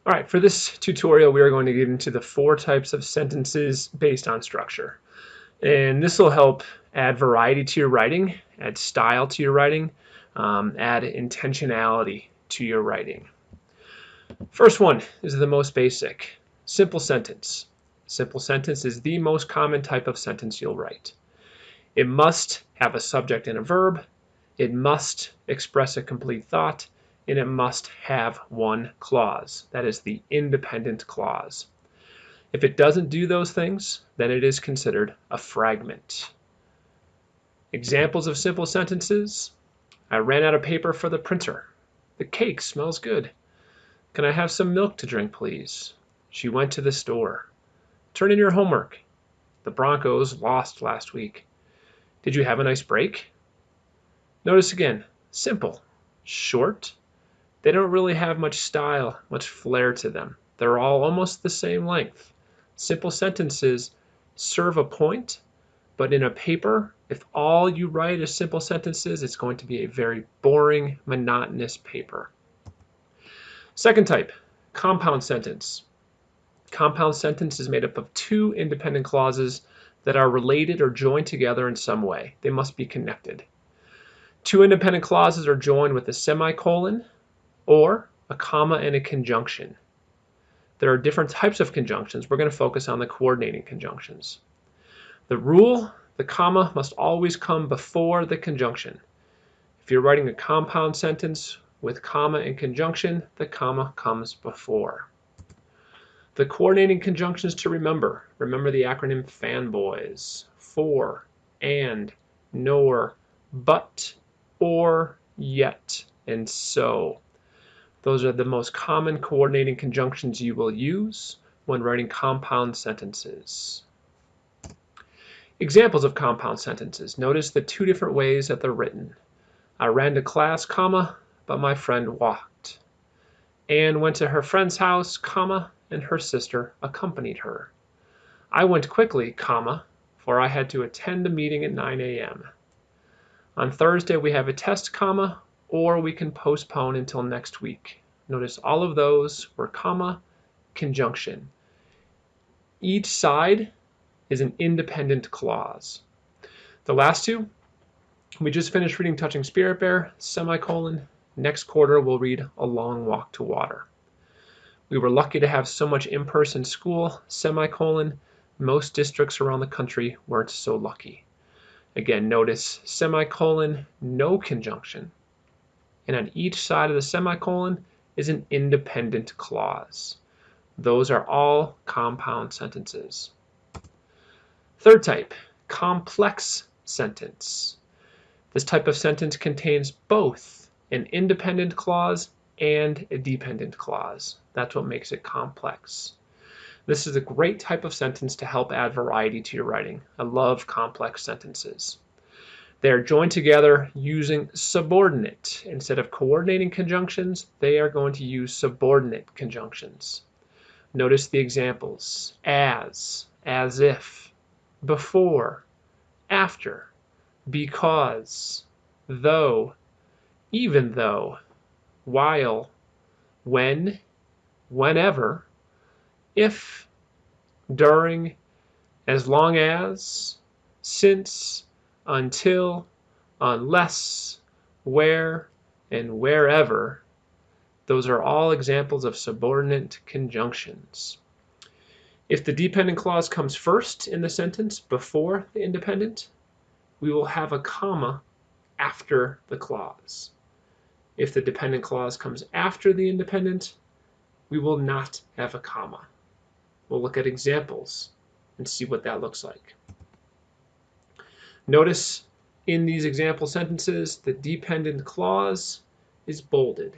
All right, for this tutorial, we are going to get into the 4 types of sentences based on structure. And this will help add variety to your writing, add style to your writing, add intentionality to your writing. First one is the most basic, simple sentence. Simple sentence is the most common type of sentence you'll write. It must have a subject and a verb. It must express a complete thought, and it must have one clause. That is the independent clause. If it doesn't do those things, then it is considered a fragment. Examples of simple sentences: I ran out of paper for the printer. The cake smells good. Can I have some milk to drink, please? She went to the store. Turn in your homework. The Broncos lost last week. Did you have a nice break? Notice again, simple, short. They don't really have much style, much flair to them. They're all almost the same length. Simple sentences serve a point, but in a paper, if all you write is simple sentences, it's going to be a very boring, monotonous paper. Second type, compound sentence. Compound sentence is made up of 2 independent clauses that are related or joined together in some way. They must be connected. 2 independent clauses are joined with a semicolon or a comma and a conjunction. There are different types of conjunctions. We're going to focus on the coordinating conjunctions. The rule: the comma must always come before the conjunction. If you're writing a compound sentence with comma and conjunction, the comma comes before. The coordinating conjunctions to remember. Remember the acronym FANBOYS. For, and, nor, but, or, yet, and so. Those are the most common coordinating conjunctions you will use when writing compound sentences. Examples of compound sentences. Notice the 2 different ways that they're written. I ran to class, comma, but my friend walked. Anne went to her friend's house, comma, and her sister accompanied her. I went quickly, comma, for I had to attend a meeting at 9 a.m. On Thursday we have a test, comma, or we can postpone until next week. Notice all of those were comma, conjunction. Each side is an independent clause. The last 2, we just finished reading Touching Spirit Bear, semicolon. Next quarter we'll read A Long Walk to Water. We were lucky to have so much in-person school, semicolon. Most districts around the country weren't so lucky. Again, notice semicolon, no conjunction. And on each side of the semicolon is an independent clause. Those are all compound sentences. Third type, complex sentence. This type of sentence contains both an independent clause and a dependent clause. That's what makes it complex. This is a great type of sentence to help add variety to your writing. I love complex sentences. They are joined together using subordinate. Instead of coordinating conjunctions, they are going to use subordinate conjunctions. Notice the examples: as if, before, after, because, though, even though, while, when, whenever, if, during, as long as, since, until, unless, where, and wherever. Those are all examples of subordinate conjunctions. If the dependent clause comes first in the sentence before the independent, we will have a comma after the clause. If the dependent clause comes after the independent, we will not have a comma. We'll look at examples and see what that looks like. Notice in these example sentences, the dependent clause is bolded.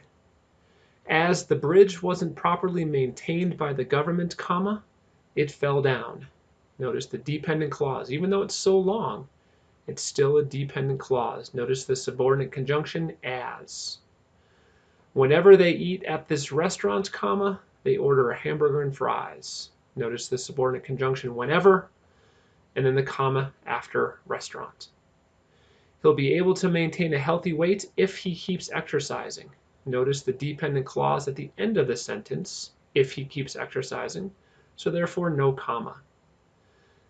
As the bridge wasn't properly maintained by the government, comma, it fell down. Notice the dependent clause. Even though it's so long, it's still a dependent clause. Notice the subordinate conjunction, as. Whenever they eat at this restaurant, comma, they order a hamburger and fries. Notice the subordinate conjunction, whenever, and then the comma after restaurant. He'll be able to maintain a healthy weight if he keeps exercising. Notice the dependent clause at the end of the sentence, if he keeps exercising, so therefore no comma.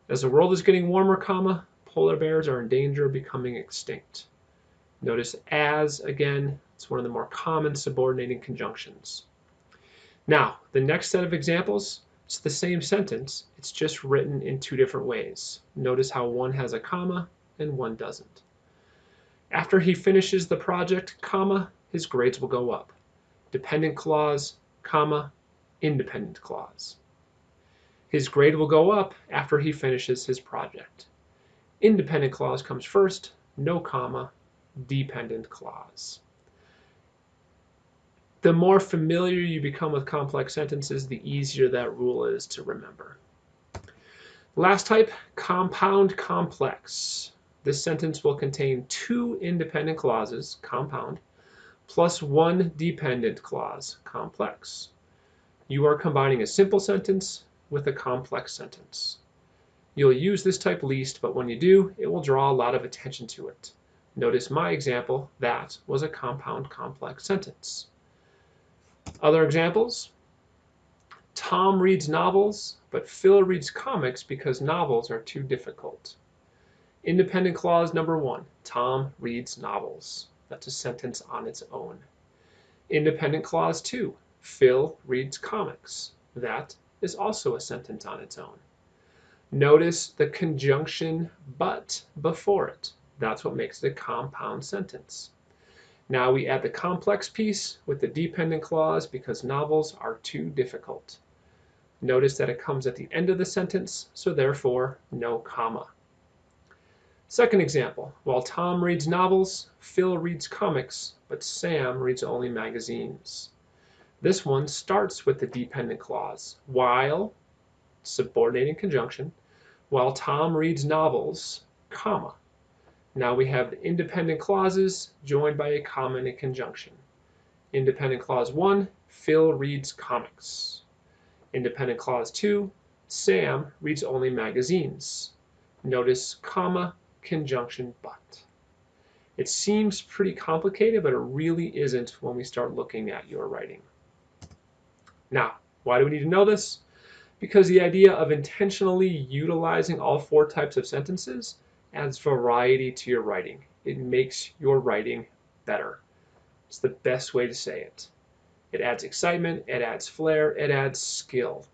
As the world is getting warmer, comma, polar bears are in danger of becoming extinct. Notice as again, it's one of the more common subordinating conjunctions. Now, the next set of examples, it's the same sentence, it's just written in two different ways. Notice how one has a comma and one doesn't. After he finishes the project, comma, his grades will go up. Dependent clause, comma, independent clause. His grade will go up after he finishes his project. Independent clause comes first, no comma, dependent clause. The more familiar you become with complex sentences, the easier that rule is to remember. Last type, compound complex. This sentence will contain two independent clauses, compound, plus one dependent clause, complex. You are combining a simple sentence with a complex sentence. You'll use this type least, but when you do, it will draw a lot of attention to it. Notice my example, that was a compound complex sentence. Other examples, Tom reads novels, but Phil reads comics because novels are too difficult. Independent clause number one, Tom reads novels. That's a sentence on its own. Independent clause two, Phil reads comics. That is also a sentence on its own. Notice the conjunction but before it. That's what makes it a compound sentence. Now we add the complex piece with the dependent clause because novels are too difficult. Notice that it comes at the end of the sentence, so therefore no comma. Second example, while Tom reads novels, Phil reads comics, but Sam reads only magazines. This one starts with the dependent clause, while, subordinating conjunction, while Tom reads novels, comma. Now we have the independent clauses joined by a comma in a conjunction. Independent clause 1, Phil reads comics. Independent clause 2, Sam reads only magazines. Notice comma, conjunction but. It seems pretty complicated, but it really isn't when we start looking at your writing. Now, why do we need to know this? Because the idea of intentionally utilizing all four types of sentences adds variety to your writing. It makes your writing better. It's the best way to say it. It adds excitement, it adds flair, it adds skill.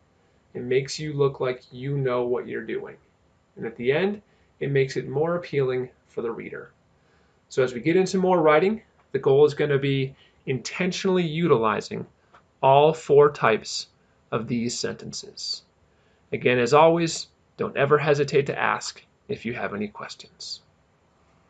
It makes you look like you know what you're doing. And at the end, it makes it more appealing for the reader. So as we get into more writing, the goal is going to be intentionally utilizing all four types of these sentences. Again, as always, don't ever hesitate to ask if you have any questions.